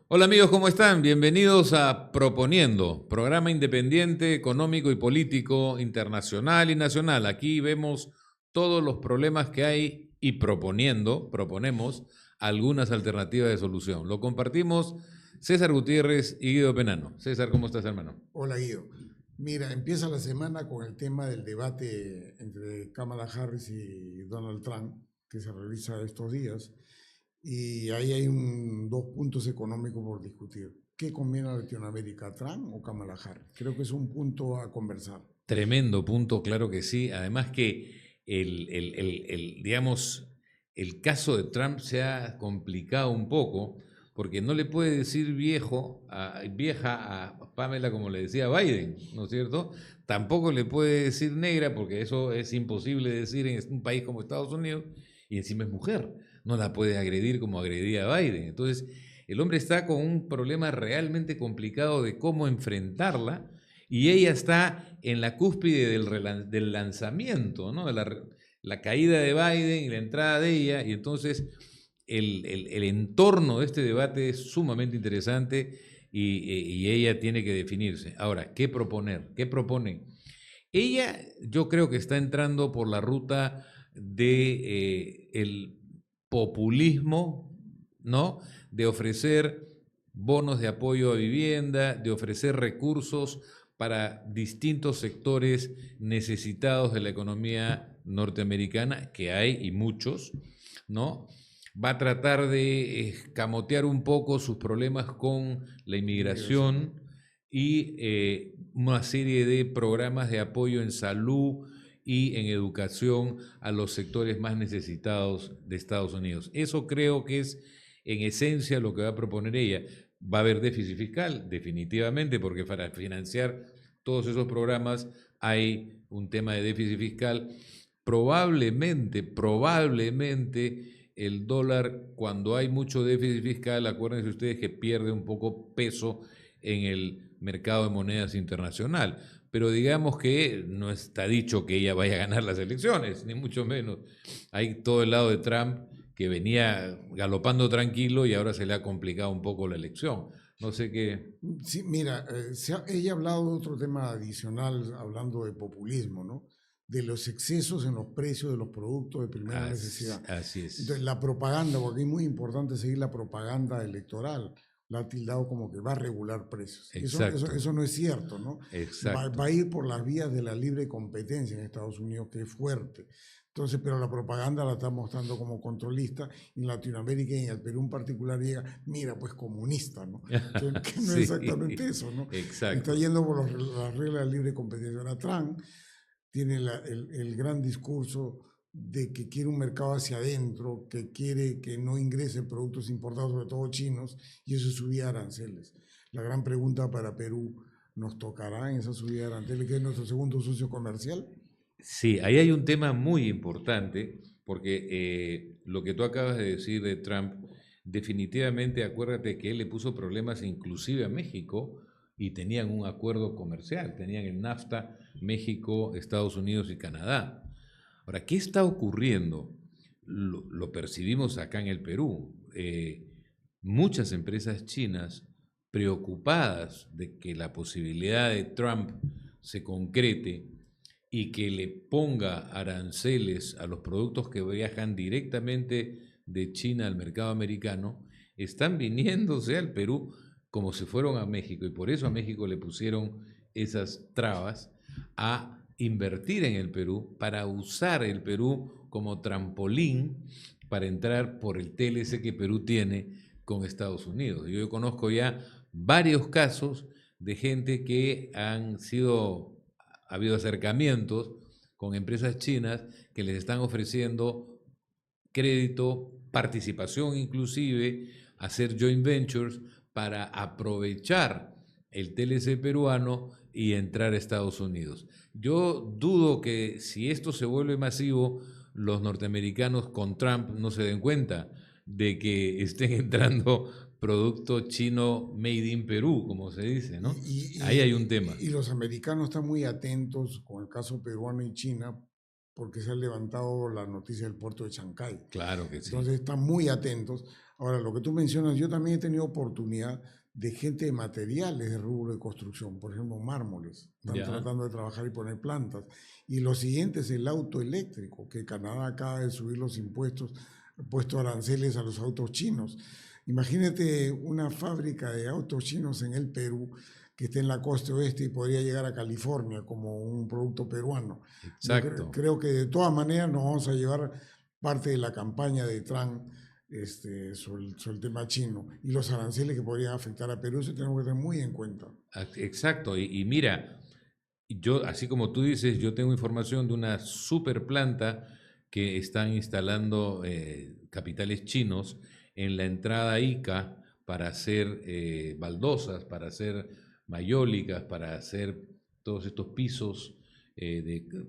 Hola amigos, ¿cómo están? Bienvenidos a Proponiendo, programa independiente, económico y político, internacional y nacional. Aquí vemos todos los problemas que hay y proponemos algunas alternativas de solución. Lo compartimos César Gutiérrez y Guido Penano. César, ¿cómo estás, hermano? Hola Guido. Mira, empieza la semana con el tema del debate entre Kamala Harris y Donald Trump, que se realiza estos días, y ahí hay dos puntos económicos por discutir. ¿Qué conviene a Latinoamérica, Trump o Kamala Harris? Creo que es un punto a conversar. Tremendo punto, claro que sí. Además que digamos, el caso de Trump se ha complicado un poco porque no le puede decir vieja a Pamela como le decía Biden, ¿no es cierto? Tampoco le puede decir negra porque eso es imposible decir en un país como Estados Unidos y encima es mujer. No la puede agredir como agredía a Biden. Entonces, el hombre está con un problema realmente complicado de cómo enfrentarla y ella está en la cúspide del lanzamiento, ¿no? De la caída de Biden y la entrada de ella, y entonces el entorno de este debate es sumamente interesante y ella tiene que definirse. Ahora, ¿qué proponer? ¿Qué propone? Ella, yo creo que está entrando por la ruta de el populismo, ¿no? De ofrecer bonos de apoyo a vivienda, de ofrecer recursos para distintos sectores necesitados de la economía norteamericana, que hay y muchos, ¿no? Va a tratar de escamotear un poco sus problemas con la Inmigración. inmigración y una serie de programas de apoyo en salud y en educación a los sectores más necesitados de Estados Unidos. Eso creo que es en esencia lo que va a proponer ella. Va a haber déficit fiscal, definitivamente, porque para financiar todos esos programas hay un tema de déficit fiscal. Probablemente el dólar, cuando hay mucho déficit fiscal, acuérdense ustedes que pierde un poco peso en el mercado de monedas internacional. Pero digamos que no está dicho que ella vaya a ganar las elecciones, ni mucho menos. Hay todo el lado de Trump que venía galopando tranquilo y ahora se le ha complicado un poco la elección. No sé qué. Sí, mira, ella ha hablado de otro tema adicional, hablando de populismo, ¿no? De los excesos en los precios de los productos de primera Así, necesidad. así es. Entonces, la propaganda, porque es muy importante seguir la propaganda electoral, la ha tildado como que va a regular precios. Exacto, Eso no es cierto, ¿no? Va exacto. a ir por las vías de la libre competencia en Estados Unidos, que es fuerte. Entonces, pero la propaganda la está mostrando como controlista. En Latinoamérica y en el Perú en particular llega, mira, pues comunista, ¿no? Que no es exactamente Sí, eso, ¿no? Está exacto. yendo por las reglas de libre competencia. Ahora Trump tiene el gran discurso de que quiere un mercado hacia adentro, que quiere que no ingresen productos importados, sobre todo chinos, y eso es subida de aranceles. La gran pregunta para Perú, ¿nos tocará en esa subida de aranceles, que es nuestro segundo socio comercial? Sí, ahí hay un tema muy importante, porque lo que tú acabas de decir de Trump, definitivamente acuérdate que él le puso problemas inclusive a México y tenían un acuerdo comercial, tenían el NAFTA, México, Estados Unidos y Canadá. Ahora, ¿qué está ocurriendo? Lo percibimos acá en el Perú. Muchas empresas chinas preocupadas de que la posibilidad de Trump se concrete y que le ponga aranceles a los productos que viajan directamente de China al mercado americano, están viniéndose al Perú como si fueron a México y por eso a México le pusieron esas trabas a invertir en el Perú para usar el Perú como trampolín para entrar por el TLC que Perú tiene con Estados Unidos. Yo conozco ya varios casos de gente que ha habido acercamientos con empresas chinas que les están ofreciendo crédito, participación inclusive, hacer joint ventures para aprovechar el TLC peruano y entrar a Estados Unidos. Yo dudo que si esto se vuelve masivo, los norteamericanos con Trump no se den cuenta de que estén entrando producto chino made in Perú, como se dice, Y, ¿no? Ahí hay un tema. y los americanos están muy atentos con el caso peruano y China porque se ha levantado la noticia del puerto de Chancay. Claro que sí. Entonces están muy atentos. Ahora, lo que tú mencionas, yo también he tenido oportunidad de gente de materiales de rubro de construcción, por ejemplo, mármoles. Están tratando de trabajar y poner plantas. Y lo siguiente es el auto eléctrico, que Canadá acaba de subir los impuestos, ha puesto aranceles a los autos chinos. Imagínate una fábrica de autos chinos en el Perú que esté en la costa oeste y podría llegar a California como un producto peruano. Exacto. Creo que de todas maneras nos vamos a llevar parte de la campaña de Trump sobre el tema chino y los aranceles que podrían afectar a Perú, eso tenemos que tener muy en cuenta. Exacto, y mira, yo, así como tú dices, yo tengo información de una super planta que están instalando capitales chinos en la entrada a Ica para hacer baldosas, para hacer mayólicas, para hacer todos estos pisos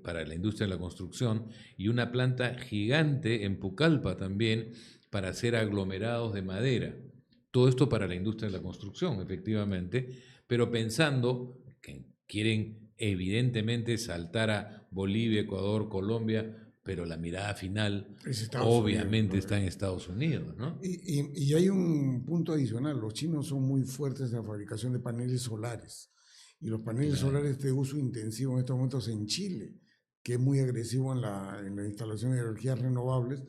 para la industria de la construcción, y una planta gigante en Pucallpa también para hacer aglomerados de madera. Todo esto para la industria de la construcción, efectivamente, pero pensando que quieren evidentemente saltar a Bolivia, Ecuador, Colombia, pero la mirada final obviamente Unidos, está en Estados Unidos, ¿no? Y hay un punto adicional, los chinos son muy fuertes en la fabricación de paneles solares, y los paneles solares de uso intensivo en estos momentos en Chile, que es muy agresivo en la instalación de energías renovables.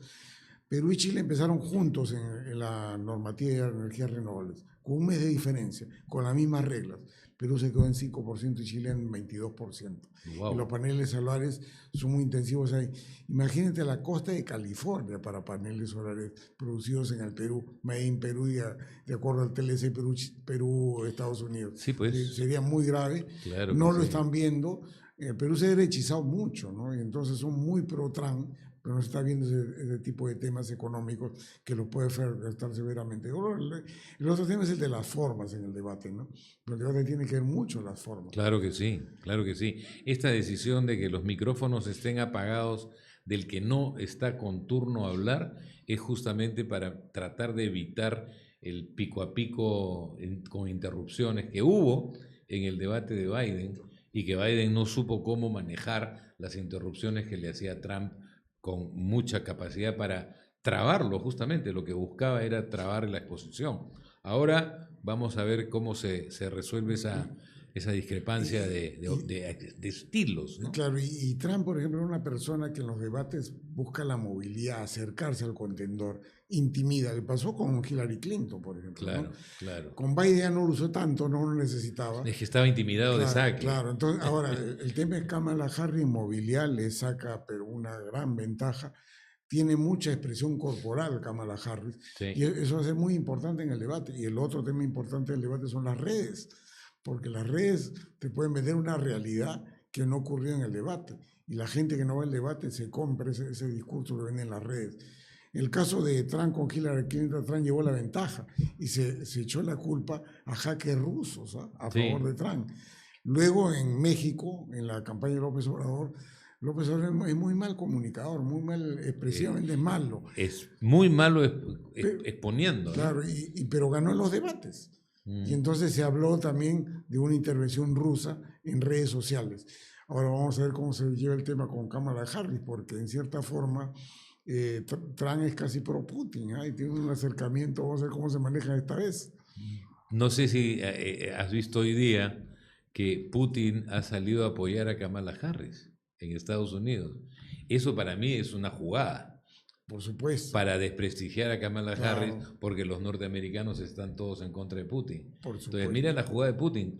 Perú y Chile empezaron juntos en la normativa de energías renovables, con un mes de diferencia, con las mismas reglas. Perú se quedó en 5% y Chile en 22%. Wow. Y los paneles solares son muy intensivos ahí. Imagínate la costa de California para paneles solares producidos en el Perú, made in Perú, de acuerdo al TLC Perú, Estados Unidos. Sí, pues. Sería muy grave. Claro no lo están viendo. Perú se ha derechizado mucho, ¿no? Y entonces son muy pro-Trump, pero no se está viendo ese tipo de temas económicos que los puede afectar severamente. El otro tema es el de las formas en el debate, ¿no? Pero el debate tiene que ver mucho las formas. Claro que sí, claro que sí. Esta decisión de que los micrófonos estén apagados del que no está con turno a hablar es justamente para tratar de evitar el pico a pico con interrupciones que hubo en el debate de Biden, y que Biden no supo cómo manejar las interrupciones que le hacía Trump con mucha capacidad para trabarlo. Justamente lo que buscaba era trabar la exposición. Ahora vamos a ver cómo se resuelve esa discrepancia de estilos, ¿no? Claro, y Trump, por ejemplo, es una persona que en los debates busca la movilidad, acercarse al contendor, intimida. Le pasó con Hillary Clinton, por ejemplo. Claro, ¿no? claro. Con Biden ya no lo usó tanto, no lo necesitaba. Es que estaba intimidado claro, de saque. Claro, entonces ahora el tema es Kamala Harris, movilidad le saca, pero una gran ventaja. Tiene mucha expresión corporal Kamala Harris, sí. Y eso va a ser muy importante en el debate. Y el otro tema importante del debate son las redes, porque las redes te pueden vender una realidad que no ocurrió en el debate, y la gente que no va al debate se compra ese discurso que vende en las redes. En el caso de Trump con Hillary Clinton, Trump llevó la ventaja y se echó la culpa a hackers rusos a favor de Trump. Luego en México, en la campaña de López Obrador es muy mal comunicador, muy mal, expresivamente malo. Es muy malo exponiendo. Claro, ¿no? Pero ganó en los debates. Y entonces se habló también de una intervención rusa en redes sociales. Ahora vamos a ver cómo se lleva el tema con Kamala Harris, porque en cierta forma Trump es casi pro Putin, y tiene un acercamiento, vamos a ver cómo se maneja esta vez. No sé si has visto hoy día que Putin ha salido a apoyar a Kamala Harris en Estados Unidos. Eso para mí es una jugada. Por supuesto. Para desprestigiar a Kamala Harris, porque los norteamericanos están todos en contra de Putin. Por supuesto. Entonces, mira la jugada de Putin.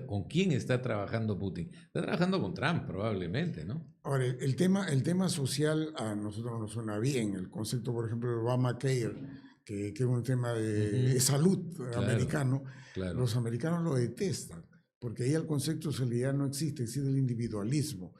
¿Con quién está trabajando Putin? Está trabajando con Trump, probablemente, ¿no? Ahora, el tema social a nosotros nos suena bien. El concepto, por ejemplo, de Obamacare, que es un tema de salud americano. Claro. Los americanos lo detestan, porque ahí el concepto de solidaridad no existe, existe el individualismo.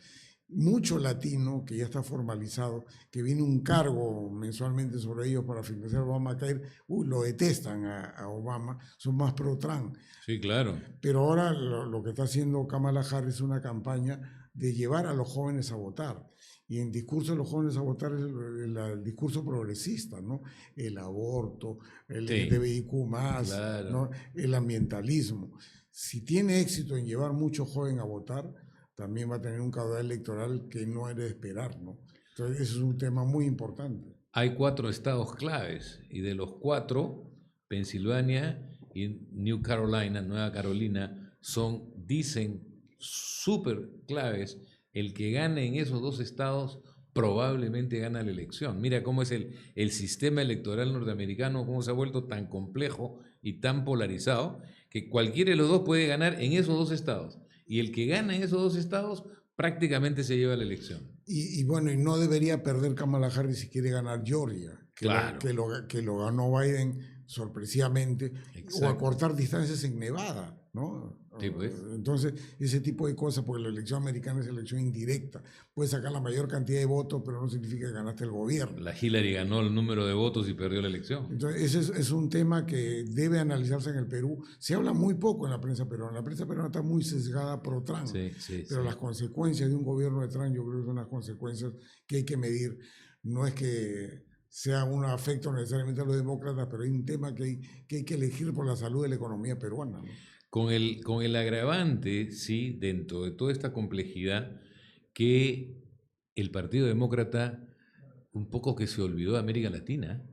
Mucho latino, que ya está formalizado, que viene un cargo mensualmente sobre ellos para financiar Obamacare, lo detestan a Obama, son más pro-Trump. Sí, claro. Pero ahora lo que está haciendo Kamala Harris es una campaña de llevar a los jóvenes a votar. Y en discurso de los jóvenes a votar es el discurso progresista, ¿no? El aborto, el LGBTIQ+, claro. ¿no? El ambientalismo. Si tiene éxito en llevar muchos jóvenes a votar, también va a tener un caudal electoral que no era de esperar, ¿no? Entonces, eso es un tema muy importante. Hay 4 estados claves y de los 4, Pensilvania y New Carolina, Nueva Carolina, dicen, súper claves. El que gane en esos 2 estados probablemente gana la elección. Mira cómo es el sistema electoral norteamericano, cómo se ha vuelto tan complejo y tan polarizado, que cualquiera de los dos puede ganar en esos 2 estados. Y el que gana en esos 2 estados prácticamente se lleva la elección. Y bueno, y no debería perder Kamala Harris si quiere ganar Georgia, Claro. Que lo ganó Biden sorpresivamente, Exacto. o acortar distancias en Nevada, ¿no? Sí, pues. Entonces, ese tipo de cosas, porque la elección americana es elección indirecta. Puedes sacar la mayor cantidad de votos, pero no significa que ganaste el gobierno. La Hillary ganó el número de votos y perdió la elección. Entonces, ese es un tema que debe analizarse en el Perú. Se habla muy poco en la prensa peruana. La prensa peruana está muy sesgada pro Trump. Sí, pero las consecuencias de un gobierno de Trump, yo creo que son las consecuencias que hay que medir. No es que sea un afecto necesariamente a los demócratas, pero hay un tema que hay que elegir por la salud de la economía peruana, ¿no? Con el agravante, sí, dentro de toda esta complejidad, que el Partido Demócrata un poco que se olvidó de América Latina.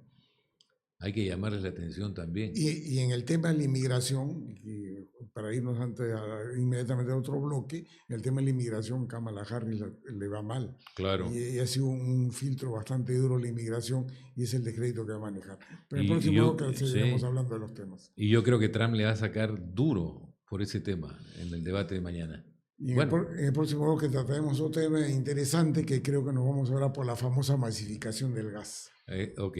Hay que llamarles la atención también. Y en el tema de la inmigración, para irnos inmediatamente a otro bloque, en el tema de la inmigración, Kamala Harris le va mal. Claro. Y ha sido un filtro bastante duro la inmigración y es el descrédito que va a manejar. Pero en el próximo bloque seguiremos hablando de los temas. Y yo creo que Trump le va a sacar duro por ese tema en el debate de mañana. Y en el próximo bloque trataremos otro tema interesante que creo que nos vamos a hablar por la famosa masificación del gas. Ok.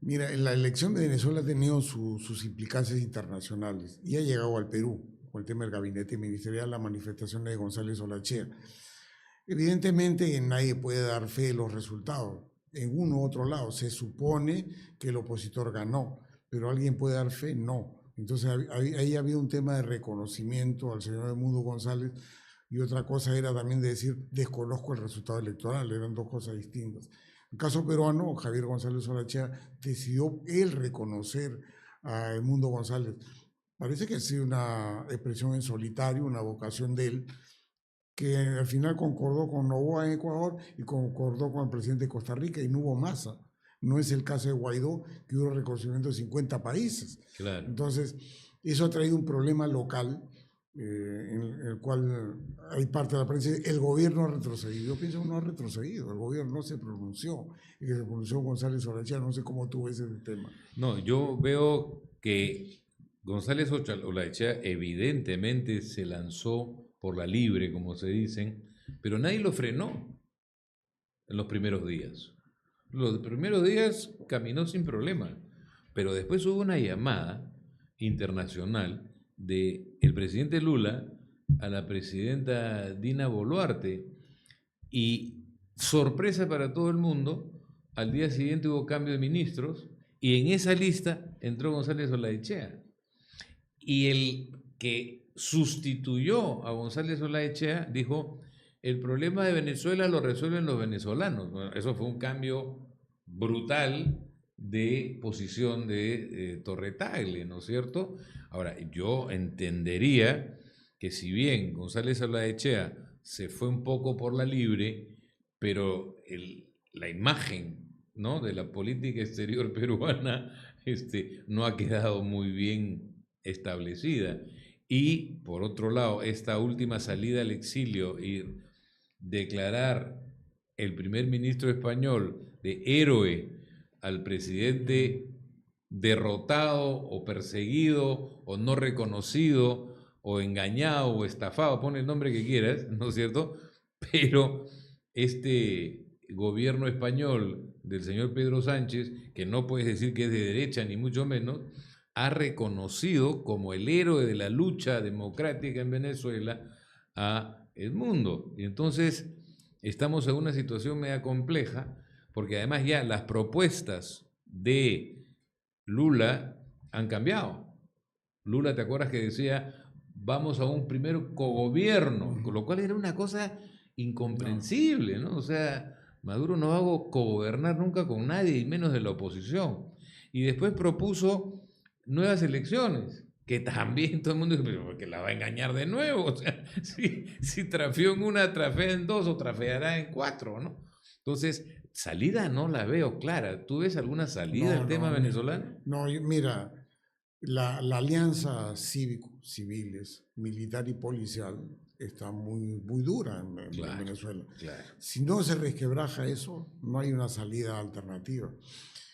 Mira, la elección de Venezuela ha tenido sus implicancias internacionales y ha llegado al Perú con el tema del gabinete ministerial, la manifestación de González Olachea. Evidentemente nadie puede dar fe de los resultados. En uno u otro lado se supone que el opositor ganó, pero ¿alguien puede dar fe? No. Entonces ahí había un tema de reconocimiento al señor Edmundo González y otra cosa era también de decir desconozco el resultado electoral, eran dos cosas distintas. En el caso peruano, Javier González Olachea decidió él reconocer a Edmundo González. Parece que ha sido una expresión en solitario, una vocación de él, que al final concordó con Noboa en Ecuador y concordó con el presidente de Costa Rica y no hubo masa. No es el caso de Guaidó, que hubo reconocimiento de 50 países. Claro. Entonces, eso ha traído un problema local en el cual hay parte de la prensa, el gobierno ha retrocedido. Yo pienso que no ha retrocedido, el gobierno no se pronunció, y que se pronunció González Olachea, no sé cómo tú ves ese tema. No, yo veo que González Olachea evidentemente se lanzó por la libre, como se dicen, pero nadie lo frenó en los primeros días. Los primeros días caminó sin problema, pero después hubo una llamada internacional del presidente Lula a la presidenta Dina Boluarte y, sorpresa para todo el mundo, al día siguiente hubo cambio de ministros y en esa lista entró González Olachea. Y el que sustituyó a González Olachea dijo: el problema de Venezuela lo resuelven los venezolanos. Bueno, eso fue un cambio brutal de posición de Torre Tagle, ¿no es cierto? Ahora, yo entendería que si bien González Olachea se fue un poco por la libre, pero la imagen, ¿no?, de la política exterior peruana no ha quedado muy bien establecida. Y por otro lado, esta última salida al exilio y declarar el primer ministro español de héroe al presidente derrotado o perseguido o no reconocido o engañado o estafado, pon el nombre que quieras, ¿no es cierto? Pero este gobierno español del señor Pedro Sánchez, que no puedes decir que es de derecha ni mucho menos, ha reconocido como el héroe de la lucha democrática en Venezuela a Edmundo. Y entonces estamos en una situación media compleja, porque además ya las propuestas de Lula han cambiado. Lula, ¿te acuerdas que decía vamos a un primer cogobierno? Con lo cual era una cosa incomprensible, ¿no? O sea, Maduro no va a cogobernar nunca con nadie, y menos de la oposición. Y después propuso nuevas elecciones. que también todo el mundo dice, pero porque la va a engañar de nuevo, o sea, si trafió en una, trafea en dos o trafeará en cuatro, ¿no? Entonces, salida no la veo clara. ¿Tú ves alguna salida al tema venezolano? No, mira, la alianza cívico-civiles, militar y policial está muy dura en Claro, Venezuela. claro. Si no se resquebraja eso, no hay una salida alternativa.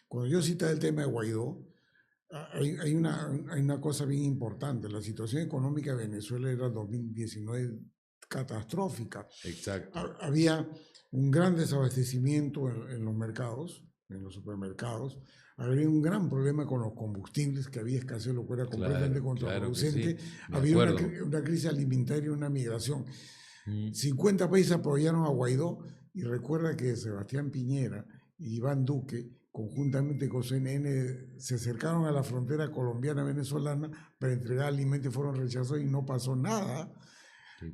Cuando yo citaba el tema de Guaidó, hay una cosa bien importante. La situación económica de Venezuela era 2019 catastrófica. Exacto. Había un gran desabastecimiento en los mercados, en los supermercados. Había un gran problema con los combustibles, que había escasez, lo cual era completamente contraproducente. Sí. Había una crisis alimentaria y una migración. 50 países apoyaron a Guaidó, y recuerda que Sebastián Piñera y Iván Duque, conjuntamente con CNN, se acercaron a la frontera colombiana-venezolana para entregar alimentos y fueron rechazados y no pasó nada.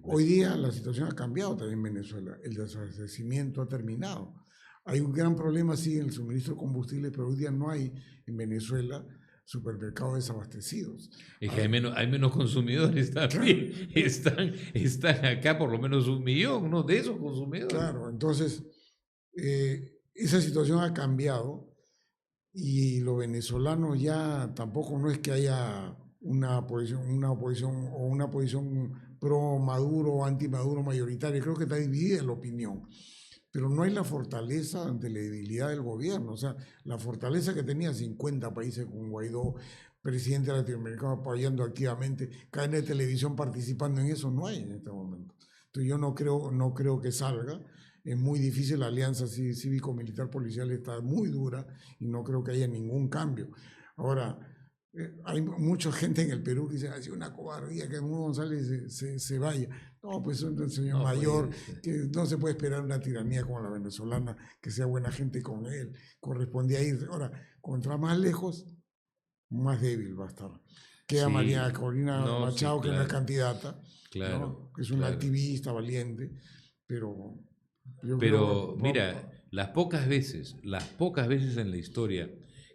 Hoy día la situación ha cambiado también en Venezuela. El desabastecimiento ha terminado. Hay un gran problema, sí, en el suministro de combustible, pero hoy día no hay en Venezuela supermercados desabastecidos. Es que hay menos consumidores también. Claro. Están acá por lo menos 1 millón, ¿no? De esos consumidores. Claro, entonces esa situación ha cambiado y los venezolanos ya tampoco no es que haya una oposición o una posición pro Maduro o anti Maduro mayoritaria. Creo que está dividida la opinión, pero no hay la fortaleza ante la debilidad del gobierno. O sea, la fortaleza que tenía 50 países con Guaidó, presidente latinoamericano apoyando activamente, cadena de televisión participando en eso, no hay en este momento. Entonces yo no creo que salga. Es muy difícil, la alianza cívico-militar policial está muy dura y no creo que haya ningún cambio. Ahora, hay mucha gente en el Perú que dice, ha sido una cobardía que Hugo González se vaya. No, pues es un señor mayor, que no se puede esperar una tiranía como la venezolana, que sea buena gente con él, correspondía irse. Ahora, contra más lejos, más débil va a estar. Queda María Corina Machado, que no es candidata, ¿no? Que es una activista valiente, pero... Pero mira, las pocas veces en la historia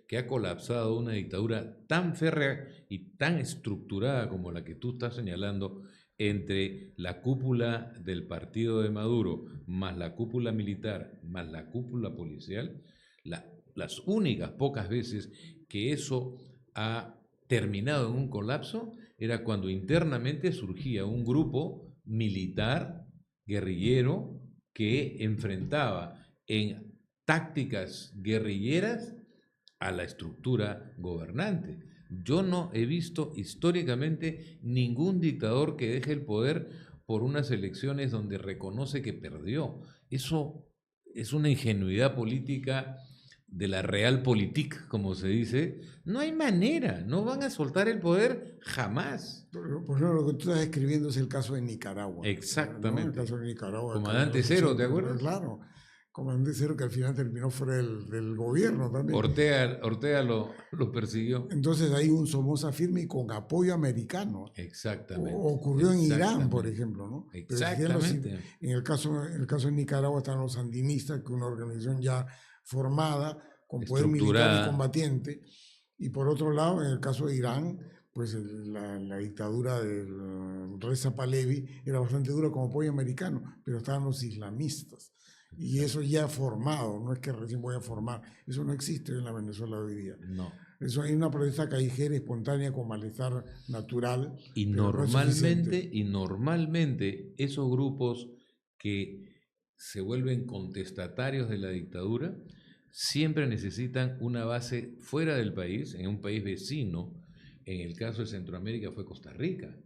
que ha colapsado una dictadura tan férrea y tan estructurada como la que tú estás señalando, entre la cúpula del partido de Maduro, más la cúpula militar, más la cúpula policial, las únicas pocas veces que eso ha terminado en un colapso era cuando internamente surgía un grupo militar, guerrillero, que enfrentaba en tácticas guerrilleras a la estructura gobernante. Yo no he visto históricamente ningún dictador que deje el poder por unas elecciones donde reconoce que perdió. Eso es una ingenuidad política de la realpolitik, como se dice. No hay manera, no van a soltar el poder jamás. Por ejemplo, lo que tú estás escribiendo es el caso de Nicaragua. Exactamente. ¿No? El caso de Nicaragua. Comandante Cero, ¿te acuerdas? Claro. Comandante Cero, que al final terminó fuera del gobierno también. Ortega lo persiguió. Entonces hay un Somoza firme y con apoyo americano. Exactamente. Ocurrió en Irán, por ejemplo, ¿no? Exactamente. En el caso de Nicaragua están los sandinistas, que es una organización ya formada, con poder militar y combatiente. Y por otro lado, en el caso de Irán, pues la dictadura de Reza Pahlavi era bastante dura como apoyo americano, pero estaban los islamistas. Y eso ya formado, no es que recién voy a formar, eso no existe en la Venezuela de hoy día. No. Eso hay una protesta callejera, espontánea, con malestar natural. Y normalmente esos grupos que se vuelven contestatarios de la dictadura siempre necesitan una base fuera del país, en un país vecino. En el caso de Centroamérica fue Costa Rica,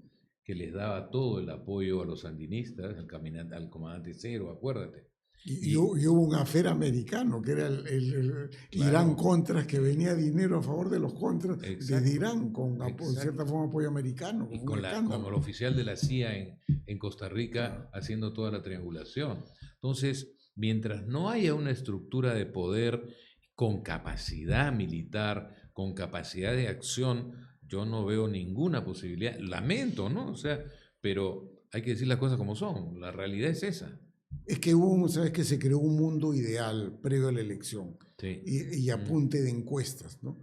que les daba todo el apoyo a los sandinistas, al comandante Cero, acuérdate. Y hubo un afer americano, que era el Irán Contras, que venía dinero a favor de los Contras desde Irán, con cierta forma apoyo americano. Y con el oficial de la CIA en Costa Rica haciendo toda la triangulación. Entonces, mientras no haya una estructura de poder con capacidad militar, con capacidad de acción, yo no veo ninguna posibilidad. Lamento, ¿no? O sea, pero hay que decir las cosas como son. La realidad es esa. Es que sabes que se creó un mundo ideal previo a la elección y apunte de encuestas, ¿no?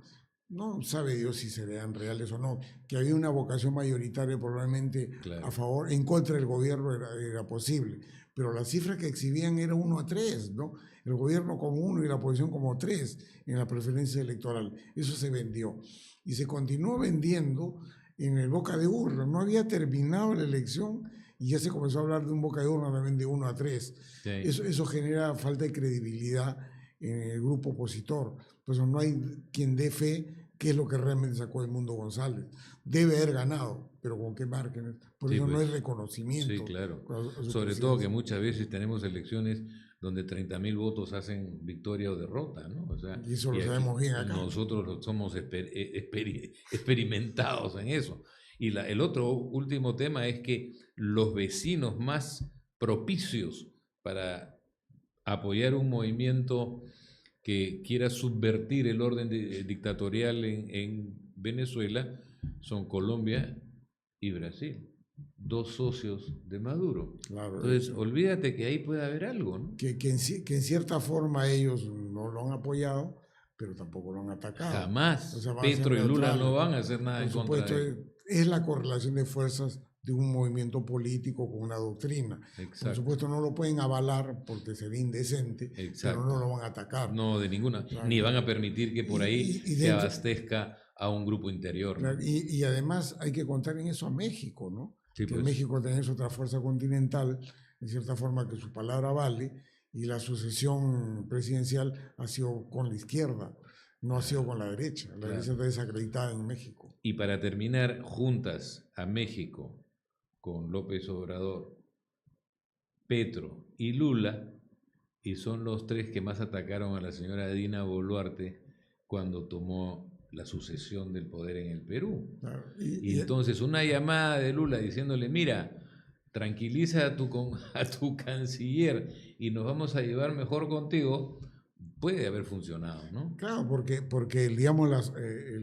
no sabe Dios si serían reales o no, que había una vocación mayoritaria probablemente Claro. a favor, en contra del gobierno era posible, pero las cifras que exhibían era 1-3, ¿no? El gobierno como 1 y la oposición como 3 en la preferencia electoral. Eso se vendió. Y se continuó vendiendo en el boca de urna. No había terminado la elección y ya se comenzó a hablar de un boca de urna también de 1-3. Sí. Eso genera falta de credibilidad en el grupo opositor. Pues no hay quien dé fe que es lo que realmente sacó Edmundo González. Debe haber ganado, pero ¿con qué márgenes? Por Sí, eso no pues, hay reconocimiento. sí, claro. a su Sobre todo que presidencia. muchas veces tenemos elecciones donde 30.000 votos hacen victoria o derrota, ¿no? O sea, Y eso lo y aquí sabemos bien acá. nosotros somos experimentados en eso. Y el otro último tema es que los vecinos más propicios para apoyar un movimiento que quiera subvertir el orden dictatorial en Venezuela son Colombia y Brasil, dos socios de Maduro. Claro, Entonces, olvídate que ahí puede haber algo, ¿no? que en cierta forma ellos no lo han apoyado, pero tampoco lo han atacado. Jamás. O sea, van a ser Petro y Lula neutrales. no van a hacer nada Por en contra supuesto, de él. es la correlación de fuerzas de un movimiento político con una doctrina. Por Exacto. supuesto, no lo pueden avalar porque sería indecente, pero Exacto. no lo van a atacar. No, de ninguna. Claro. Ni van a permitir que por ahí Y se dentro- abastezca a un grupo interior, ¿no? Claro, y además hay que contar en eso a México, ¿no? Sí, que pues. México tenés otra fuerza continental, en cierta forma que su palabra vale, y la sucesión presidencial ha sido con la izquierda, no ha sido con la derecha. La Claro. derecha está desacreditada en México. Y para terminar, juntas a México con López Obrador, Petro y Lula, y son los tres que más atacaron a la señora Dina Boluarte cuando tomó la sucesión del poder en el Perú. Claro, Y entonces una llamada de Lula diciéndole, mira, tranquiliza a tu canciller y nos vamos a llevar mejor contigo, puede haber funcionado, ¿no? Claro, porque digamos,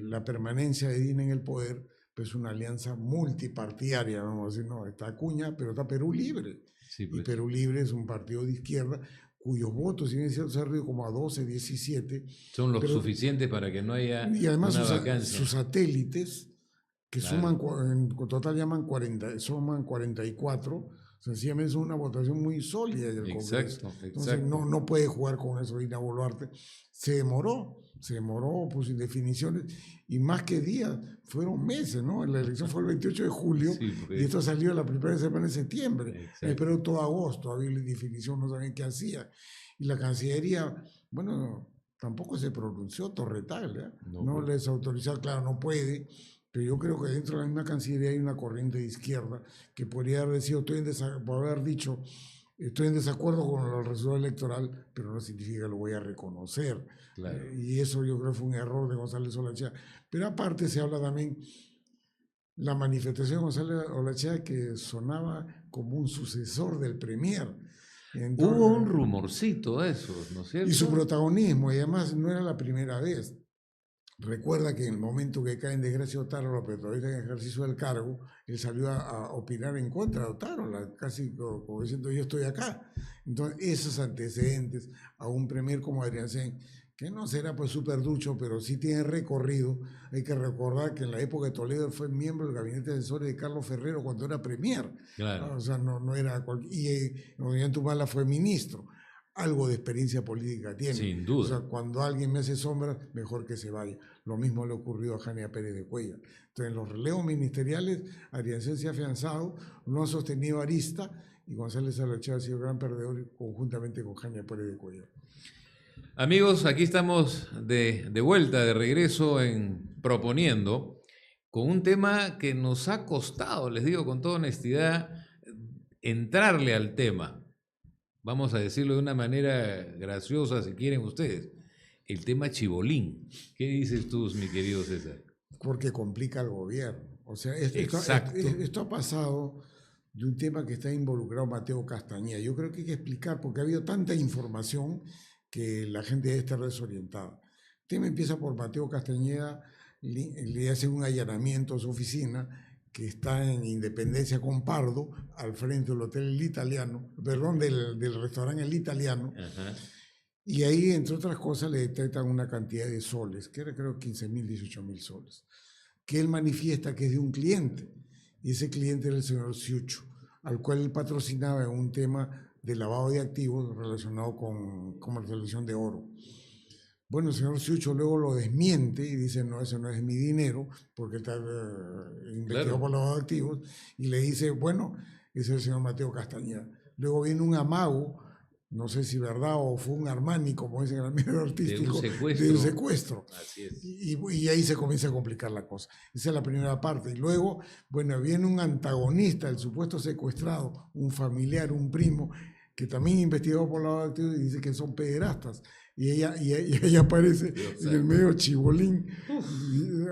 la permanencia de Dina en el poder pues, es una alianza multipartidaria, vamos a decir, no, está Acuña, pero está Perú Libre. Sí, Y pues. Perú Libre es un partido de izquierda cuyos votos, si bien es cierto, se han reducido como a 12, 17. Son los pero, suficientes para que no haya y además una vacancia. sus satélites, que Claro. suman, en total suman 44, sencillamente es una votación muy sólida del Congreso. Exacto, Entonces exacto. no puede jugar con eso Dina Boluarte. Se demoró, puso indefiniciones, y más que días, fueron meses, ¿no? La elección fue el 28 de julio, Sí, pues. y esto salió la primera semana de septiembre. Exacto. Esperó todo agosto, había la indefinición, no sabían qué hacía. Y la Cancillería, bueno, tampoco se pronunció, Torretaglia, ¿eh? No pues. les autorizó, claro, no puede. Pero yo creo que dentro de la misma Cancillería hay una corriente de izquierda que podría haber sido, haber dicho, estoy en desacuerdo con el resultado electoral, pero no significa que lo voy a reconocer. Claro. Y eso yo creo que fue un error de González Olachea. Pero aparte se habla también la manifestación de González Olachea que sonaba como un sucesor del Premier. Entonces, hubo un rumorcito de eso, ¿no es cierto? Y su protagonismo, y además no era la primera vez. Recuerda que en el momento que cae en desgracia Otárola, López, todavía en ejercicio del cargo, él salió a opinar en contra de Otárola, casi como diciendo yo estoy acá. Entonces, esos antecedentes a un premier como Adrián Sen, que no será pues súper ducho, pero sí tiene recorrido. Hay que recordar que en la época de Toledo él fue miembro del gabinete de asesores de Carlos Ferrero cuando era premier. Claro. O sea, no era y en Ollanta Humala fue ministro. Algo de experiencia política tiene. Sin duda. O sea, cuando alguien me hace sombra, mejor que se vaya. Lo mismo le ocurrió a Jania Pérez de Cuellar. Entonces, en los relevos ministeriales, Ariancén se ha afianzado, no ha sostenido Arista, y González Olachea ha sido gran perdedor conjuntamente con Jania Pérez de Cuellar. Amigos, aquí estamos de vuelta, de regreso en Proponiendo, con un tema que nos ha costado, les digo con toda honestidad, entrarle al tema. Vamos a decirlo de una manera graciosa, si quieren ustedes. El tema chibolín. ¿Qué dices tú, mi querido César? Porque complica al gobierno. O sea, Exacto. Esto ha pasado de un tema que está involucrado Mateo Castañeda. Yo creo que hay que explicar, porque ha habido tanta información que la gente debe estar desorientada. El tema empieza por Mateo Castañeda, le hace un allanamiento a su oficina, que está en Independencia con Pardo, al frente del Hotel El Italiano, perdón, del restaurante El Italiano. Ajá. Y ahí, entre otras cosas, le detectan una cantidad de soles, que era creo 15.000, 18.000 soles, que él manifiesta que es de un cliente. Y ese cliente era el señor Siucho, al cual él patrocinaba en un tema de lavado de activos relacionado con comercialización de oro. Bueno, el señor Siucho luego lo desmiente y dice, no, ese no es mi dinero, porque está investigado por lavado de activos, y le dice, bueno, ese es el señor Mateo Castañeda. Luego viene un amago, no sé si verdad o fue un Armani, como dicen en el medio artístico, de un secuestro. Así es. Y ahí se comienza a complicar la cosa. Esa es la primera parte. Y luego, bueno, viene un antagonista, el supuesto secuestrado, un familiar, un primo, que también investigado por lavado de activos y dice que son pederastas. Y ella aparece en el medio chibolín,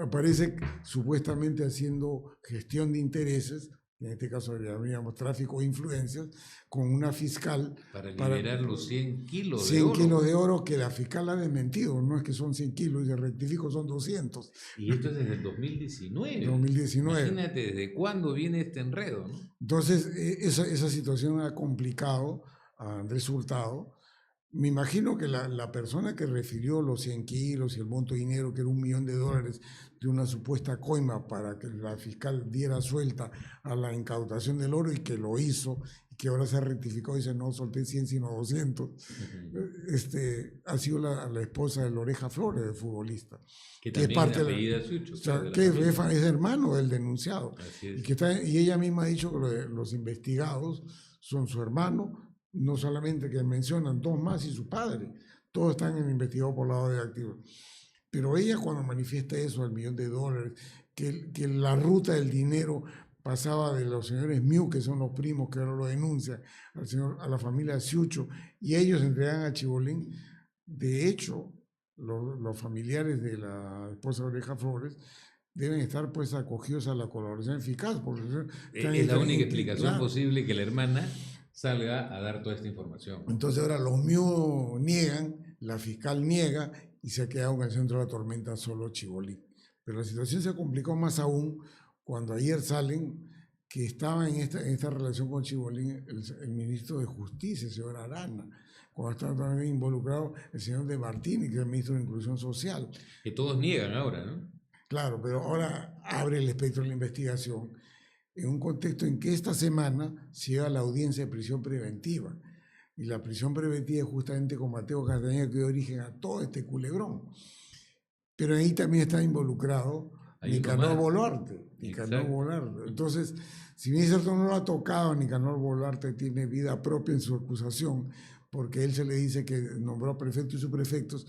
aparece supuestamente haciendo gestión de intereses, en este caso le llamaríamos tráfico de influencias, con una fiscal. Para liberar los 100 kilos 100 de oro. 100 kilos de oro que la fiscal ha desmentido, no es que son 100 kilos, y rectifico, son 200. Y esto es desde el 2019. 2019. Imagínate desde cuándo viene este enredo, ¿no? Entonces, esa situación ha complicado a Andrés Hurtado. Me imagino que la persona que refirió los 100 kilos y el monto de dinero, que era $1 millón de una supuesta coima para que la fiscal diera suelta a la incautación del oro, y que lo hizo, y que ahora se ha rectificado y dice no solté 100 sino 200, ha sido la esposa de Loreja Flores, del futbolista. Que también es parte de Sucho, o sea, que es hermano del denunciado. Y ella misma ha dicho que los investigados son su hermano, no solamente que mencionan dos más y su padre, todos están investigados por lavado de activos. Pero ella, cuando manifiesta eso, el $1 millón, que la ruta del dinero pasaba de los señores Miu, que son los primos que ahora lo denuncian, a la familia Siucho, y ellos entregan a Chibolín. De hecho, los familiares de la esposa de Oreja Flores deben estar pues acogidos a la colaboración eficaz. Porque es la única explicación posible, que la hermana salga a dar toda esta información. Entonces ahora los Miu niegan, la fiscal niega, y se ha quedado en el centro de la tormenta solo Chibolín. Pero la situación se complicó más aún cuando ayer salen que estaba en esta relación con Chibolín el ministro de Justicia, el señor Arana, cuando estaba también involucrado el señor De Martini, que es el ministro de Inclusión Social. Que todos niegan ahora, ¿no? Claro, pero ahora abre el espectro de la investigación en un contexto en que esta semana se lleva la audiencia de prisión preventiva. Y la prisión preventiva es justamente con Mateo Castañeda, que dio origen a todo este culebrón. Pero ahí también está involucrado Nicanor Boluarte. Entonces, si bien es cierto, no lo ha tocado, Nicanor Boluarte tiene vida propia en su acusación, porque él se le dice que nombró prefectos y subprefectos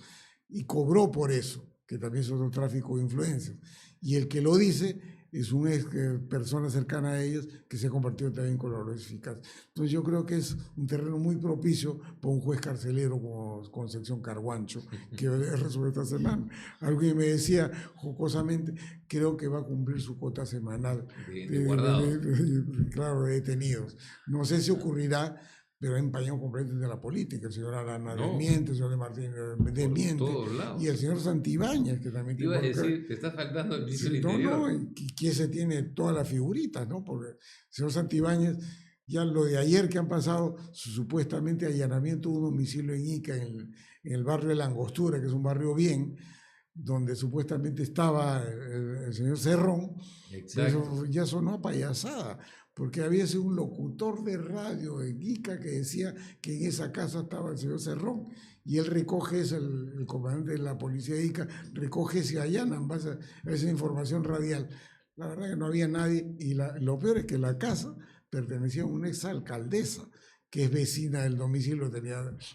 y cobró por eso, que también es otro tráfico de influencias. Y el que lo dice es una persona cercana a ellos que se ha convertido también en colaborador eficaz. Entonces yo creo que es un terreno muy propicio para un juez carcelero como Concepción Carguancho, que resuelve esta semana. Alguien me decía jocosamente, creo que va a cumplir su cuota semanal de detenidos. No sé si ocurrirá, pero ha empañado completamente la política. El señor Arana desmiente, el señor De Martín desmiente, y el señor Santibáñez, que también tiene... Iba a decir, te está faltando el ministro del Interior. Y ese tiene todas las figuritas, ¿no? Porque el señor Santibáñez, ya lo de ayer que han pasado, supuestamente allanamiento de un domicilio en Ica, en el barrio de La Angostura, que es un barrio bien, donde supuestamente estaba el señor Cerrón. Eso ya sonó a payasada, porque había sido un locutor de radio de Ica que decía que en esa casa estaba el señor Cerrón, y él recoge eso, el comandante de la policía de Ica recoge ese allana en base a esa información radial. La verdad que no había nadie, y lo peor es que la casa pertenecía a una exalcaldesa que es vecina del domicilio,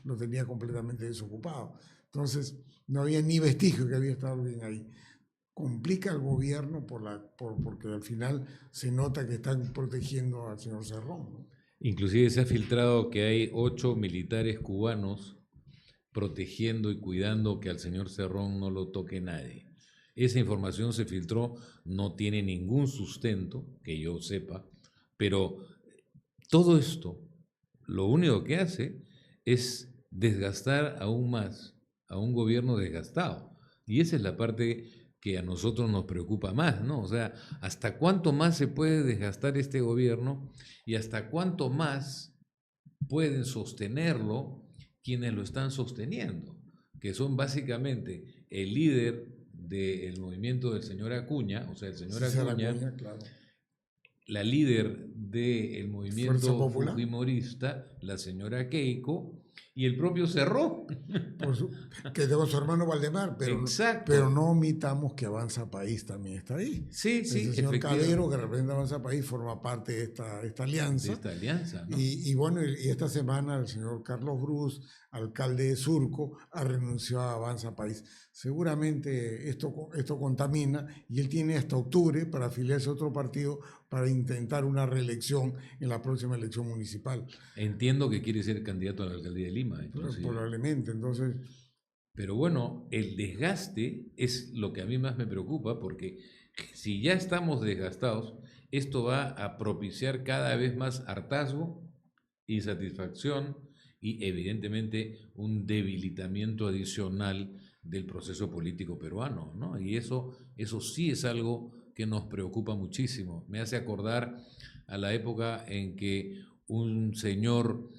lo tenía completamente desocupado. Entonces no había ni vestigio que había estado bien ahí. Complica al gobierno porque al final se nota que están protegiendo al señor Cerrón, ¿no? Inclusive se ha filtrado que hay 8 militares cubanos protegiendo y cuidando que al señor Cerrón no lo toque nadie. Esa información se filtró, no tiene ningún sustento, que yo sepa, pero todo esto lo único que hace es desgastar aún más a un gobierno desgastado. Y esa es la parte que a nosotros nos preocupa más, ¿no? O sea, ¿hasta cuánto más se puede desgastar este gobierno y hasta cuánto más pueden sostenerlo quienes lo están sosteniendo, que son básicamente el líder del movimiento del señor Acuña, o sea, el señor Acuña, claro. la líder del movimiento fujimorista, la señora Keiko, y el propio Cerrón. Que tengo su hermano Valdemar, pero no omitamos que Avanza País también está ahí. Sí, el señor Calero, que representa Avanza País, forma parte de esta alianza. De esta alianza, ¿no? Y bueno, y esta semana el señor Carlos Brus, alcalde de Surco, ha renunciado a Avanza País. Seguramente esto contamina, y él tiene hasta octubre para afiliarse a otro partido para intentar una reelección en la próxima elección municipal. Entiendo que quiere ser candidato a la alcaldía de Lima. Entonces, probablemente, entonces... Pero bueno, el desgaste es lo que a mí más me preocupa, porque si ya estamos desgastados, esto va a propiciar cada vez más hartazgo, insatisfacción y evidentemente un debilitamiento adicional del proceso político peruano, ¿no? Y eso sí es algo que nos preocupa muchísimo. Me hace acordar a la época en que un señor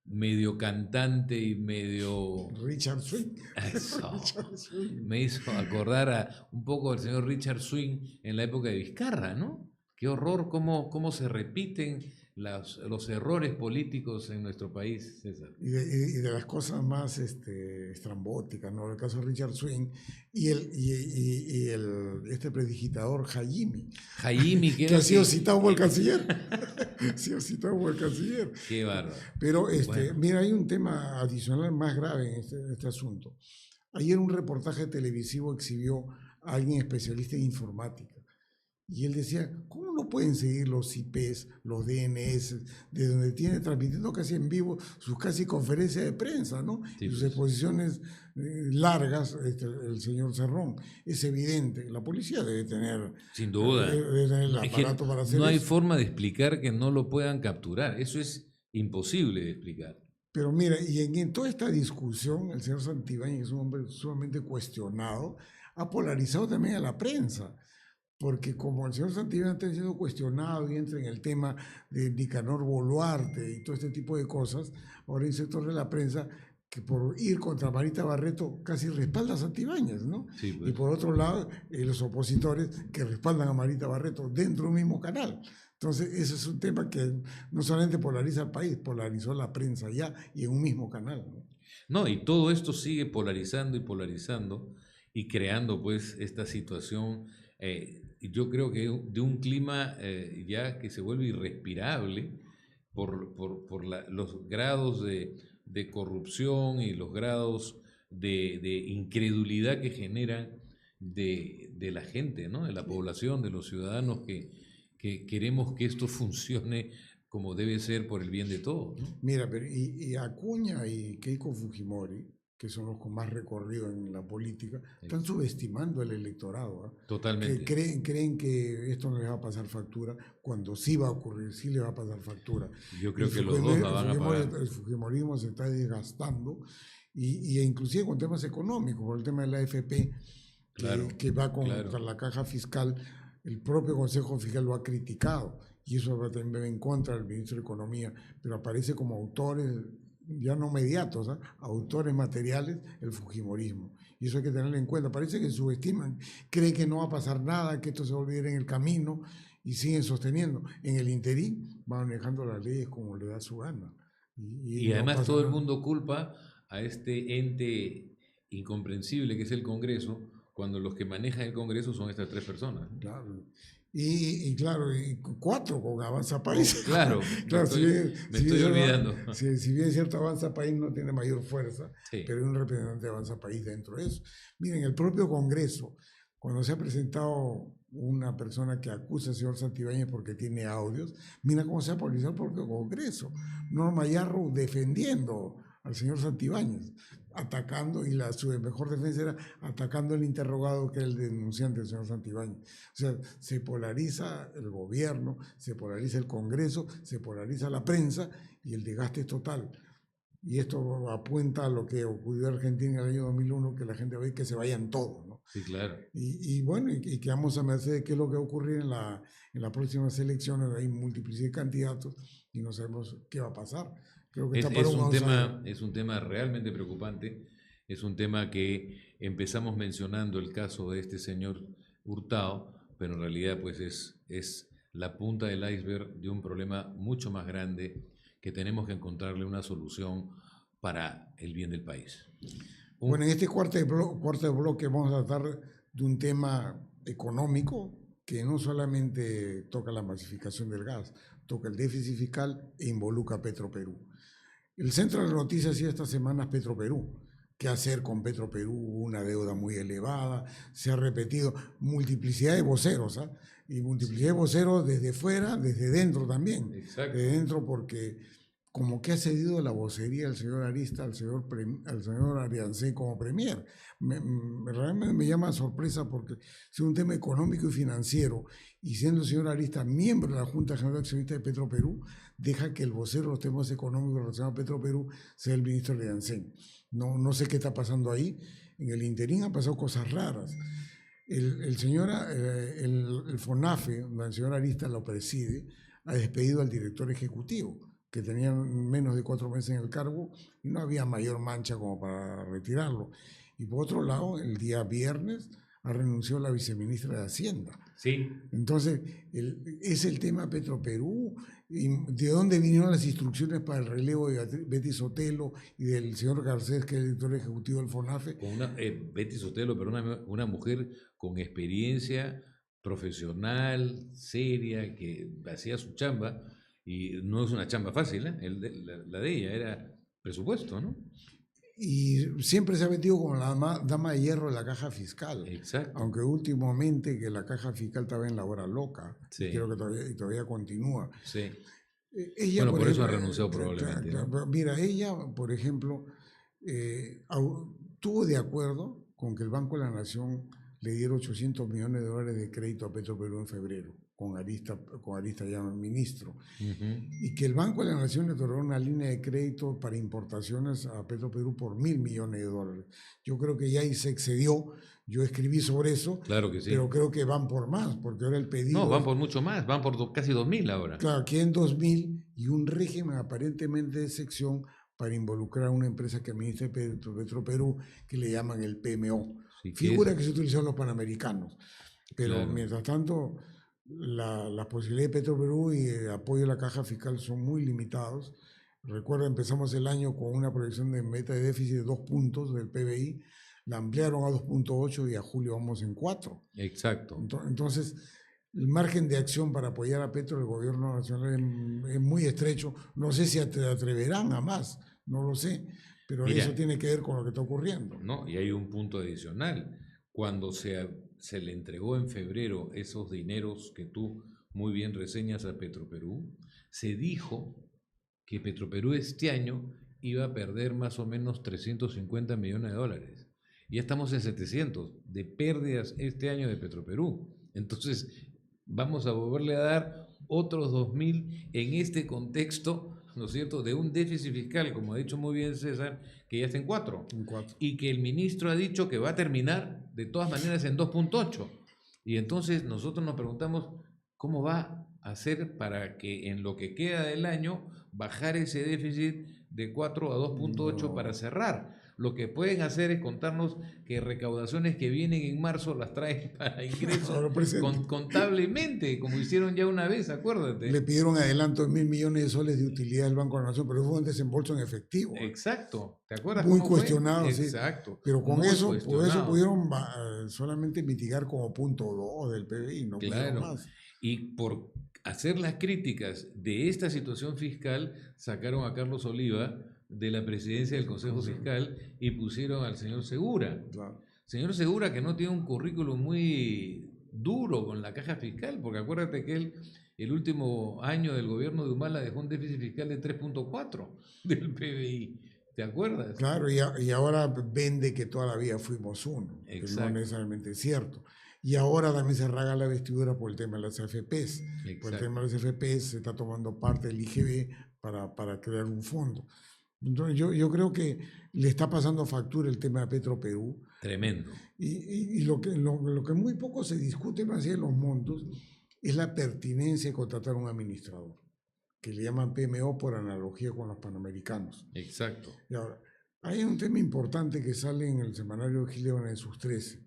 medio cantante y medio... Richard Swing. Eso. Me hizo acordar un poco al señor Richard Swing en la época de Vizcarra, ¿no? Qué horror cómo se repiten los errores políticos en nuestro país, César. Y de las cosas más estrambóticas, ¿no? El caso de Richard Swing y este predigitador Jaime, que ha sido citado por el canciller. Ha sido citado por el canciller. Qué bárbaro. Pero mira, hay un tema adicional más grave en este asunto. Ayer un reportaje televisivo exhibió a alguien especialista en informática. Y él decía, ¿cómo no pueden seguir los IPs, los DNS, de donde tiene transmitiendo casi en vivo sus casi conferencias de prensa, ¿no? Sí, y sus exposiciones largas, el señor Cerrón? Es evidente, la policía debe tener... Sin duda. Debe tener el aparato para hacer no hay eso. forma de explicar que no lo puedan capturar. Eso es imposible de explicar. Pero mira, y en toda esta discusión, el señor Santibáñez, que es un hombre sumamente cuestionado, ha polarizado también a la prensa. Porque como el señor Santibáñez está siendo cuestionado y entra en el tema de Nicanor Boluarte y todo este tipo de cosas, ahora hay un sector de la prensa que por ir contra Marita Barreto casi respalda a Santibáñez, ¿no? Sí, pues. Y por otro lado, los opositores que respaldan a Marita Barreto dentro de un mismo canal. Entonces, ese es un tema que no solamente polariza al país, polarizó la prensa ya y en un mismo canal, ¿no? No, y todo esto sigue polarizando y creando pues esta situación... yo creo que de un clima ya que se vuelve irrespirable por los grados de corrupción y los grados de incredulidad que generan de la gente, ¿no? De la población, de los ciudadanos que queremos que esto funcione como debe ser por el bien de todos, ¿no? Mira, pero y Acuña y Keiko Fujimori, que son los con más recorrido en la política, están subestimando el electorado. ¿eh? Totalmente. Que creen que esto no les va a pasar factura, cuando sí va a ocurrir, sí les va a pasar factura. Yo creo que los dos la van a pagar. El fujimorismo se está desgastando, y inclusive con temas económicos, por el tema de la AFP, que va con la caja fiscal. El propio Consejo Fiscal lo ha criticado, y eso también va en contra del ministro de Economía, pero aparece como autores ya no mediatos, ¿eh? Autores materiales, el fujimorismo. Y eso hay que tenerlo en cuenta. Parece que subestiman, creen que no va a pasar nada, que esto se va a olvidar en el camino, y siguen sosteniendo. En el interín van manejando las leyes como le da su gana. Y además todo el mundo culpa a este ente incomprensible que es el Congreso, cuando los que manejan el Congreso son estas tres personas. Claro. Y claro, y 4 con Avanza País. Claro, me estoy olvidando. Si bien es cierto, Avanza País no tiene mayor fuerza, sí, pero hay un representante de Avanza País dentro de eso. Miren, el propio Congreso, cuando se ha presentado una persona que acusa al señor Santibáñez porque tiene audios, mira cómo se ha polarizado el propio Congreso. Norma Yarro defendiendo al señor Santibáñez, atacando, y su mejor defensa era atacando al interrogado, que es el denunciante, el señor Santibáñez. O sea, se polariza el gobierno, se polariza el Congreso, se polariza la prensa, y el desgaste es total. Y esto apunta a lo que ocurrió en Argentina en el año 2001, que la gente ve que se vayan todos, ¿no? Sí, claro. Y bueno, y quedamos a merced de qué es lo que va a ocurrir en las próximas elecciones. Hay múltiples candidatos y no sabemos qué va a pasar. Creo que está para un outsider. Es un tema realmente preocupante. Es un tema que empezamos mencionando el caso de este señor Hurtado, pero en realidad pues es la punta del iceberg de un problema mucho más grande que tenemos que encontrarle una solución para el bien del país. Bueno, en este cuarto bloque vamos a tratar de un tema económico que no solamente toca la masificación del gas, toca el déficit fiscal e involucra a Petroperú. El centro de las noticias ha sido esta semana es Petroperú. ¿Qué hacer con Petroperú? Una deuda muy elevada, se ha repetido multiplicidad de voceros, ¿eh? Y multiplicidad de voceros desde fuera, desde dentro también. Exacto. De dentro porque como que ha cedido la vocería al señor Arista, al señor Ariancén como premier. Realmente me llama sorpresa porque es un tema económico y financiero, y siendo el señor Arista miembro de la Junta General de Accionistas de Petroperú, deja que el vocero de los temas económicos relacionados a Petroperú sea el ministro Ariancén. No sé qué está pasando ahí. En el interín han pasado cosas raras. El FONAFE, donde el señor Arista lo preside, ha despedido al director ejecutivo, que tenía menos de 4 meses en el cargo y no había mayor mancha como para retirarlo. Y por otro lado, el día viernes ha renunciado la viceministra de Hacienda. Sí. Entonces, es el tema Petroperú. ¿De dónde vinieron las instrucciones para el relevo de Betty Sotelo y del señor Garcés, que es el director ejecutivo del FONAFE? Betty Sotelo, pero una mujer con experiencia profesional, seria, que hacía su chamba, y no es una chamba fácil, ¿eh? La de ella era presupuesto, ¿no? Y siempre se ha metido como la dama de hierro de la caja fiscal. Exacto. Aunque últimamente que la caja fiscal estaba en la hora loca, sí. Y creo que todavía continúa. Sí. Ella, bueno, por eso ha renunciado probablemente. ¿No? Mira, ella, por ejemplo, estuvo de acuerdo con que el Banco de la Nación le diera $800 millones de crédito a Petroperú en febrero, con Arista ya ministro, y que el Banco de la Nación le otorgó una línea de crédito para importaciones a Petroperú por $1.000 millones. Yo creo que ya ahí se excedió. Yo escribí sobre eso, claro que sí. Pero creo que van por más, porque ahora el pedido... No, van por mucho más, van por casi 2.000 ahora. Claro, aquí en 2.000 y un régimen aparentemente de excepción para involucrar a una empresa que administra Petroperú, que le llaman el PMO. Sí, figura que se utilizó en los Panamericanos. Pero claro. Mientras tanto, las posibilidades de Petroperú y el apoyo a la caja fiscal son muy limitados. Recuerda, empezamos el año con una proyección de meta de déficit de 2 puntos del PBI, la ampliaron a 2.8 y a julio vamos en 4. Exacto. Entonces, el margen de acción para apoyar a Petro, el gobierno nacional, es muy estrecho. No sé si atreverán a más, no lo sé, pero mira, eso tiene que ver con lo que está ocurriendo. No, y hay un punto adicional. Cuando se le entregó en febrero esos dineros que tú muy bien reseñas a Petroperú, se dijo que Petroperú este año iba a perder más o menos $350 millones. Ya estamos en 700 de pérdidas este año de Petroperú. Entonces, vamos a volverle a dar otros 2.000 en este contexto, ¿no es cierto?, de un déficit fiscal, como ha dicho muy bien César, que ya está en 4. Y que el ministro ha dicho que va a terminar de todas maneras en 2.8. Y entonces nosotros nos preguntamos cómo va a hacer para que en lo que queda del año bajar ese déficit de 4 a 2.8 para cerrar. Lo que pueden hacer es contarnos que recaudaciones que vienen en marzo las traen para ingresos contablemente, como hicieron ya una vez, acuérdate. Le pidieron adelanto de $1.000 millones de utilidad del Banco de la Nación, pero fue un desembolso en efectivo. Exacto, ¿te acuerdas? Muy cuestionado, sí. Exacto. Pero con eso pudieron solamente mitigar como 0.2 del PBI, no pudieron más. Y por hacer las críticas de esta situación fiscal, sacaron a Carlos Oliva de la presidencia del Consejo Fiscal y pusieron al señor Segura. Claro. Señor Segura, que no tiene un currículum muy duro con la caja fiscal, porque acuérdate que él, el último año del gobierno de Humala dejó un déficit fiscal de 3.4 del PBI. ¿Te acuerdas? Claro, y ahora vende que toda la vida fuimos uno, que no necesariamente es cierto. Y ahora también se rasga la vestidura por el tema de las AFPs. Por el tema de las AFPs se está tomando parte del IGB para crear un fondo. Entonces yo creo que le está pasando factura el tema de Petroperú. Tremendo. Y lo que muy poco se discute más allá de los montos es la pertinencia de contratar a un administrador. que le llaman PMO por analogía con los panamericanos. Exacto. Y ahora, hay un tema importante que sale en el semanario de Gilligan en sus 13.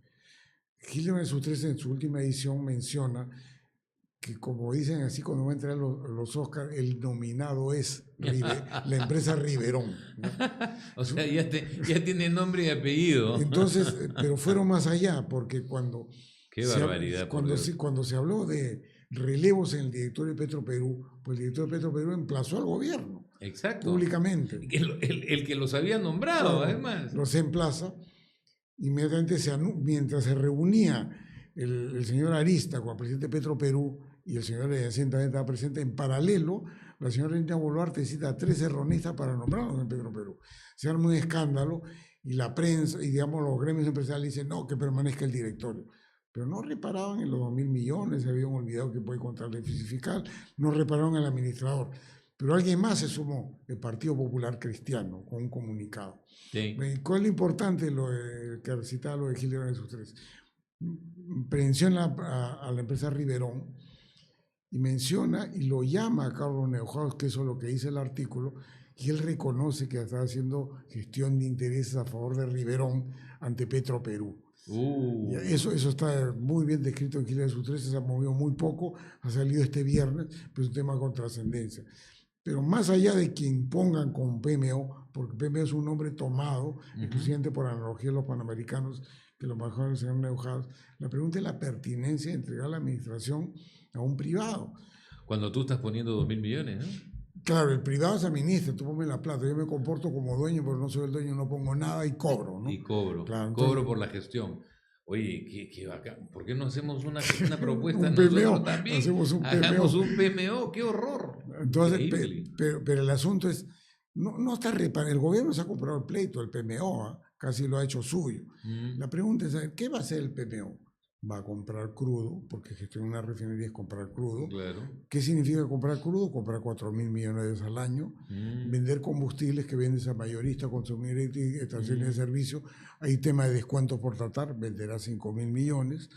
Gilligan en sus 13, en su última edición, menciona que, como dicen así cuando va a entrar los Oscars, el nominado es la empresa Riverón, ¿no? O sea, ya tiene nombre y apellido. Entonces, pero fueron más allá, porque Qué barbaridad. Cuando se habló de relevos en el directorio de Petroperú, pues el directorio de Petroperú emplazó al gobierno. Exacto. Públicamente. El que los había nombrado, claro, además. Los emplaza. Inmediatamente, mientras se reunía el señor Arista con el presidente de Petroperú y el señor Yacén también estaba presente, en paralelo, la señora Dina Boluarte cita a 3 erronistas para nombrarlos en Petroperú. Se arma un escándalo y la prensa y, digamos, los gremios empresariales dicen no, que permanezca el directorio. Pero no reparaban en los 2.000 millones, se habían olvidado que puede contra el déficit fiscal, no repararon en el administrador. Pero alguien más se sumó, el Partido Popular Cristiano, con un comunicado. Sí. ¿Cuál es lo importante que citaba lo de Gilligan en sus 3? Menciona a la empresa Riverón y menciona y lo llama a Carlos Neuhaus, que eso es lo que dice el artículo, y él reconoce que está haciendo gestión de intereses a favor de Riverón ante Petroperú. Eso está muy bien descrito en Gilligan en sus 13, se ha movido muy poco, ha salido este viernes, pero es un tema con trascendencia. Pero más allá de que impongan con PMO, porque PMO es un nombre tomado, inclusive por analogía de los panamericanos, que lo manejaron el señor Neuhaus, la pregunta es la pertinencia de entregar la administración a un privado. Cuando tú estás poniendo 2.000 millones, ¿no? Claro, el privado se administra, tú ponme la plata, yo me comporto como dueño, pero no soy el dueño, no pongo nada y cobro, ¿no? Y cobro, claro, entonces, cobro por la gestión. Oye, qué bacán, ¿por qué no hacemos una propuesta un nosotros PMO, también? Hacemos un Hagamos un PMO, qué horror. Entonces, pero el asunto es, no está reparando, el gobierno se ha comprado el pleito, el PMO, ¿eh? Casi lo ha hecho suyo. La pregunta es, ¿qué va a hacer el PMO? Va a comprar crudo, porque gestionar una refinería es comprar crudo. Claro. ¿Qué significa comprar crudo? Comprar 4.000 millones al año, vender combustibles que vendes a mayoristas, consumidores y estaciones de servicio. Hay tema de descuentos por tratar, venderá 5.000 millones.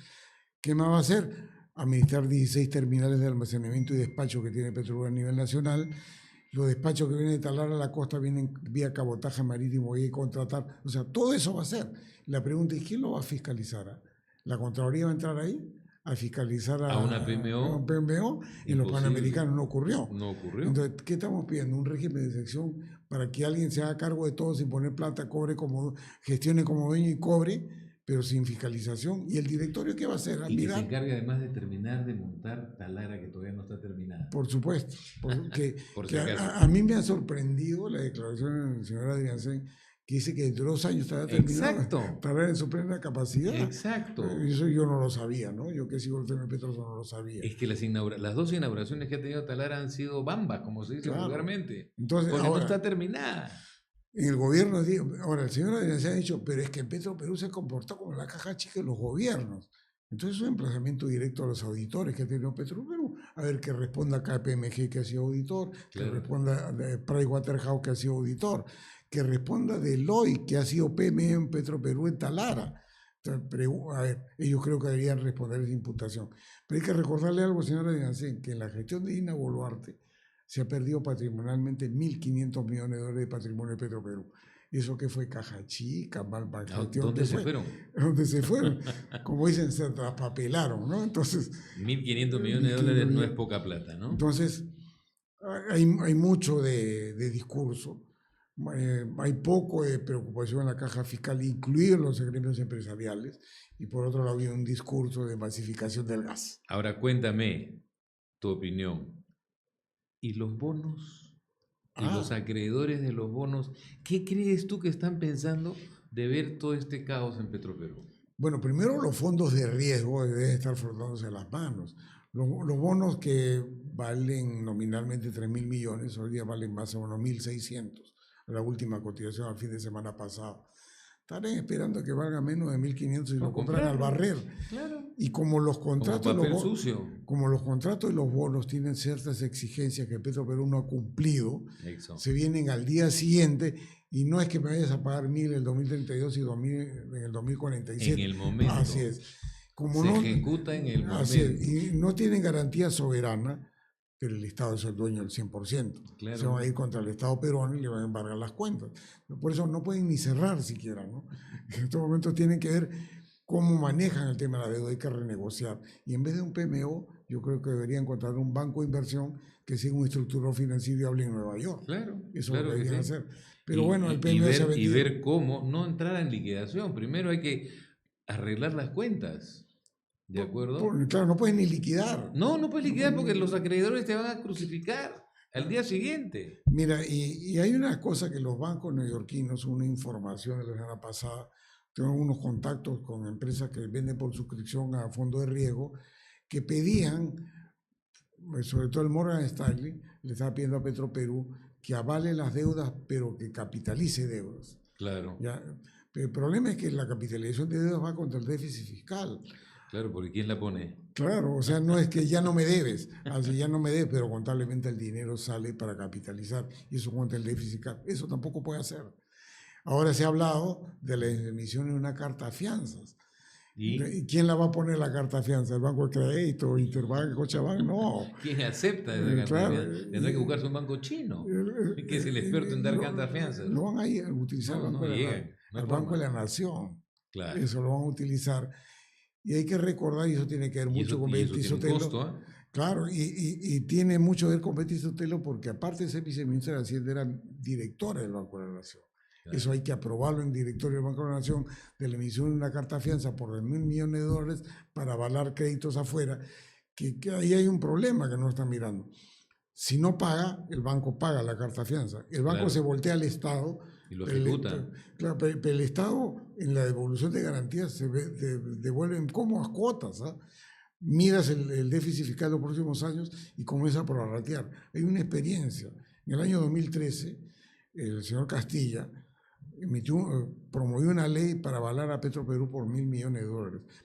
¿Qué más va a hacer? Administrar 16 terminales de almacenamiento y despacho que tiene Petrobras a nivel nacional. Los despachos que vienen de Talara a la costa vienen vía cabotaje marítimo y contratar. O sea, todo eso va a ser. La pregunta es, ¿quién lo va a fiscalizar? ¿La Contraloría va a entrar ahí a fiscalizar a una PMO? Un PMO. En los panamericanos no ocurrió. No ocurrió. Entonces, ¿qué estamos pidiendo? Un régimen de excepción para que alguien se haga cargo de todo sin poner plata, gestione como dueño y cobre, pero sin fiscalización. ¿Y el directorio qué va a hacer? Y que se encargue además de terminar de montar Talara, que todavía no está terminada. Por supuesto. Porque Por si a mí me ha sorprendido la declaración del señor Adrián Sen, que dice que dentro de 2 años estará terminado, Talara en su plena capacidad. Exacto. Eso yo no lo sabía, ¿no? Yo que sigo el tema de Petroso no lo sabía. Es que las 2 inauguraciones que ha tenido Talara han sido bambas, como se dice vulgarmente. Entonces, porque ahora, no está terminada. En el gobierno, ahora el señor Adrián se ha dicho, pero es que Petroperú se comportó como la caja chica de los gobiernos. Entonces es un emplazamiento directo a los auditores que ha tenido Petroperú, a ver que responda KPMG que ha sido auditor, que responda Pricewaterhouse que ha sido auditor, que responda Deloitte que ha sido PME en Petroperú en Talara. Entonces, a ver, ellos creo que deberían responder esa imputación. Pero hay que recordarle algo, señora Adrián, que en la gestión de Dina Boluarte se ha perdido patrimonialmente 1.500 millones de dólares de patrimonio de Petroperú. ¿Eso que fue? Caja chica, malpa gestión. ¿Dónde se fueron? ¿Dónde se fueron? Como dicen, se traspapelaron, ¿no? Entonces... 1.500 millones de dólares no es poca plata, ¿no? Entonces, hay mucho de discurso. Hay poco de preocupación en la caja fiscal, incluidos los gremios empresariales, y por otro lado hay un discurso de masificación del gas. Ahora cuéntame tu opinión. ¿Y los bonos? ¿Y los acreedores de los bonos? ¿Qué crees tú que están pensando de ver todo este caos en Petroperú? Bueno, primero los fondos de riesgo deben estar frotándose las manos. Los bonos que valen nominalmente 3.000 millones, hoy día valen más o menos 1.600. La última cotización al fin de semana pasado. Estarán esperando que valga menos de 1.500 y lo compran al barrer. Claro. Y como los contratos, como los contratos y los bonos tienen ciertas exigencias que Petroperú no ha cumplido, se vienen al día siguiente y no es que me vayas a pagar 1.000 en el 2032 y 2.000 en el 2047. En el momento. Así es. Como se ejecuta en el momento. Así es. Y no tienen garantía soberana. pero el Estado es el dueño del 100%. Claro. Se van a ir contra el Estado peruano y le van a embargar las cuentas. Por eso no pueden ni cerrar siquiera, ¿no? En estos momentos tienen que ver cómo manejan el tema de la deuda, hay que renegociar. Y en vez de un PMO, yo creo que deberían encontrar un banco de inversión que sea un estructurado financiero viable en Nueva York. Claro, eso claro lo deberían que sí. hacer. Pero bueno, el PMO se ha vendido. Y ver cómo no entrar en liquidación. Primero hay que arreglar las cuentas. ¿De acuerdo? Claro, no puedes ni liquidar. No puedes liquidar porque los acreedores te van a crucificar al día siguiente. Mira, y hay una cosa que los bancos neoyorquinos, una información de la semana pasada, tengo unos contactos con empresas que venden por suscripción a fondos de riesgo, que pedían, sobre todo el Morgan Stanley, le estaba pidiendo a Petroperú que avale las deudas, pero que capitalice deudas. Claro. ¿Ya? Pero el problema es que la capitalización de deudas va contra el déficit fiscal. Claro, porque ¿quién la pone? Claro, o sea, no es que ya no me debes, así ya no me debes, pero contablemente el dinero sale para capitalizar y eso contra el déficit fiscal. Eso tampoco puede hacer. Ahora se ha hablado de la emisión de una carta de fianzas. ¿Y quién la va a poner la carta de fianza? ¿El Banco de Crédito, Interbank, Cochabamba? No. ¿Quién acepta esa carta de fianza? Tendrá que buscarse un banco chino, que es el experto en dar cartas de fianza. No van a ir a utilizar el Banco de la Nación. Claro. Eso lo van a utilizar. Y hay que recordar, y eso tiene que ver mucho con Betty Sotelo. Costo, ¿eh? Claro, y tiene mucho que ver con Betty Sotelo porque aparte de ser viceministra de Hacienda, era directora del Banco de la Nación. Claro. Eso hay que aprobarlo en directorio del Banco de la Nación, de la emisión de una carta de fianza por $1.000 millones para avalar créditos afuera, que ahí hay un problema que no están mirando. Si no paga, el banco paga la carta de fianza. El banco se voltea al Estado. Y lo ejecuta. Claro, pero el Estado, en la devolución de garantías, se devuelve en cómodas cuotas. ¿Ah? Miras el déficit fiscal de los próximos años y comienza a prorratear. Hay una experiencia. En el año 2013, el señor Castilla promovió una ley para avalar a Petroperú por $1.000 millones,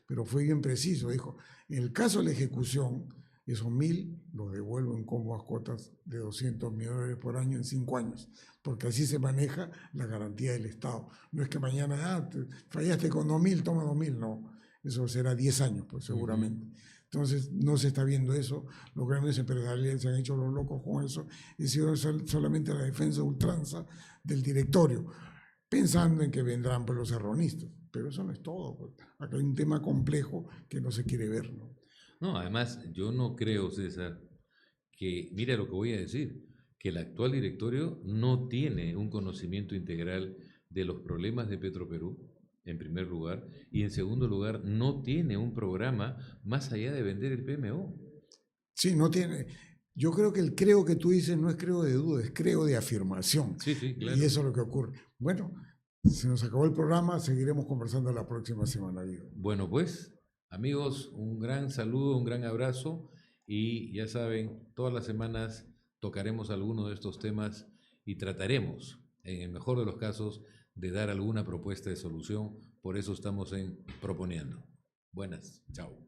pero fue bien preciso. Dijo, en el caso de la ejecución, esos 1.000 los devuelvo en cómodas cuotas de $200 millones por año en 5 años, porque así se maneja la garantía del Estado. No es que mañana, fallaste con 2.000, toma 2.000, no. Eso será 10 años, pues seguramente. Entonces, no se está viendo eso. Los gremios empresariales se han hecho los locos con eso. Ha sido solamente la defensa ultranza del directorio, pensando en que vendrán pues, los erronistas. Pero eso no es todo. Pues. Acá hay un tema complejo que no se quiere ver, ¿no? No, además, yo no creo, César, que, mira lo que voy a decir, que el actual directorio no tiene un conocimiento integral de los problemas de Petroperú, en primer lugar, y en segundo lugar, no tiene un programa más allá de vender el PMO. Sí, no tiene. Yo creo que el creo que tú dices no es creo de duda, es creo de afirmación. Sí, claro. Y eso es lo que ocurre. Bueno, se nos acabó el programa, seguiremos conversando la próxima semana. Bueno, pues, amigos, un gran saludo, un gran abrazo y ya saben, todas las semanas tocaremos alguno de estos temas y trataremos, en el mejor de los casos, de dar alguna propuesta de solución. Por eso estamos en Proponiendo. Buenas, chao.